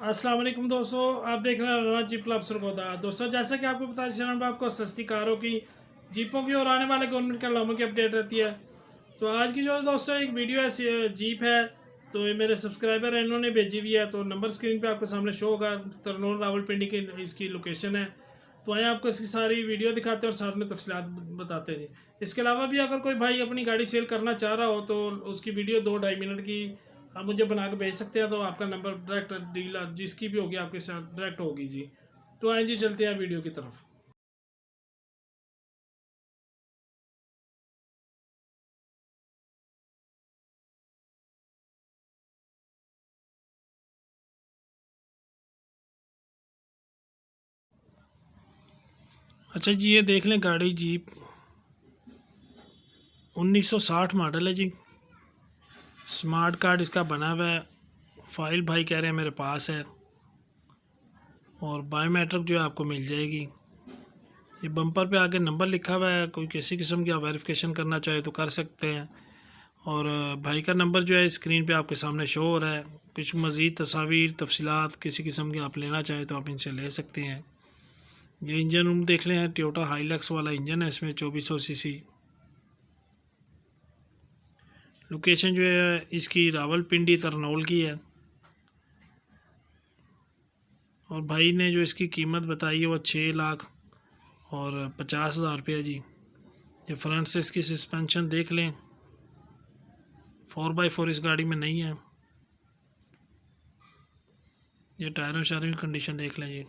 अस्सलाम वालेकुम दोस्तों, आप देख रहे हैं राना जीप क्लब सरगोदा। दोस्तों, जैसा कि आपको पता है, चैनल पर आपको सस्ती कारों की, जीपों की और आने वाले गवर्नमेंट के अलामों की अपडेट रहती है। तो आज की जो दोस्तों एक वीडियो है, जीप है। तो ये मेरे सब्सक्राइबर हैं, इन्होंने भेजी हुई है। तो नंबर स्क्रीन पे आपके सामने शो होगा। तरनौल रावलपिंडी की इसकी लोकेशन है। तो आइए आपको इसकी सारी वीडियो दिखाते हैं और साथ में तफसीलात बताते हैं। इसके अलावा भी अगर कोई भाई अपनी गाड़ी सेल करना चाह रहा हो तो उसकी वीडियो 2-2.5 मिनट की आप मुझे बना के भेज सकते हैं। तो आपका नंबर डायरेक्ट डीलर जिसकी भी होगी आपके साथ डायरेक्ट होगी जी। तो आइए जी, चलते हैं वीडियो की तरफ। अच्छा जी, ये देख लें गाड़ी जीप 1960 मॉडल है जी। स्मार्ट कार्ड इसका बना हुआ है। फाइल भाई कह रहे हैं मेरे पास है। और बायोमेट्रिक जो है आपको मिल जाएगी। ये बम्पर पे आगे नंबर लिखा हुआ है। कोई किसी किस्म की आप वेरिफिकेशन करना चाहे तो कर सकते हैं। और भाई का नंबर जो है स्क्रीन पे आपके सामने शो हो रहा है। कुछ मज़ीद तस्वीर तफसीलात किसी किस्म की आप लेना चाहें तो आप इनसे ले सकते हैं। ये इंजन रूम देख लें, टोयोटा हाइलक्स वाला इंजन है। इसमें 2400 सीसी। लोकेशन जो है इसकी रावलपिंडी तरनौल की है। और भाई ने जो इसकी कीमत बताई है वो 6,50,000 रुपये जी। ये फ्रंट से इसकी सस्पेंशन देख लें, 4x4 इस गाड़ी में नहीं है। ये टायरों शायरों की कंडीशन देख लें जी।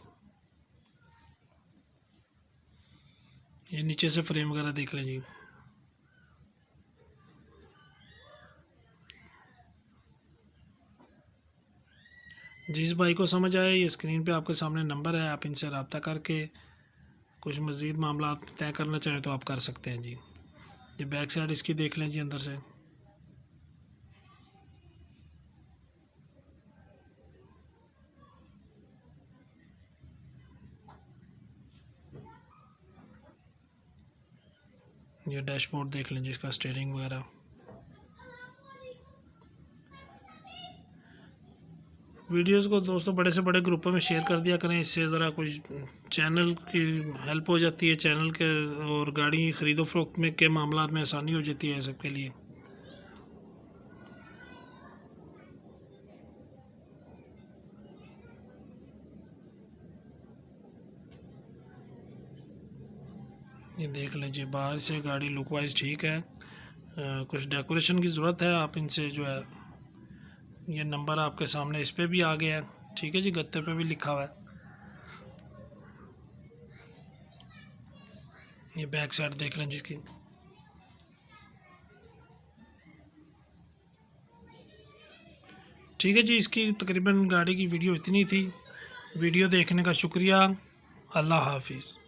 ये नीचे से फ्रेम वगैरह देख लें जी। जिस भाई को समझ आए, ये स्क्रीन पे आपके सामने नंबर है, आप इनसे रब्ता करके कुछ मज़ीद मामला तय करना चाहें तो आप कर सकते हैं जी। ये बैक साइड इसकी देख लें जी अंदर से। ये डैशबोर्ड देख लें जिसका स्टीयरिंग वगैरह। वीडियोस को दोस्तों बड़े से बड़े ग्रुपों में शेयर कर दिया करें। इससे ज़रा कुछ चैनल की हेल्प हो जाती है, चैनल के और गाड़ी ख़रीदो फरोख्त में के मामला में आसानी हो जाती है सबके लिए। ये देख लीजिए, बाहर से गाड़ी लुक वाइज ठीक है। कुछ डेकोरेशन की ज़रूरत है, आप इनसे जो है, ये नंबर आपके सामने इस पर भी आ गया है, ठीक है जी। गत्ते पे भी लिखा हुआ है। ये बैक साइड देख लें जिसकी। ठीक है जी, इसकी तकरीबन गाड़ी की वीडियो इतनी थी। वीडियो देखने का शुक्रिया। अल्लाह हाफिज़।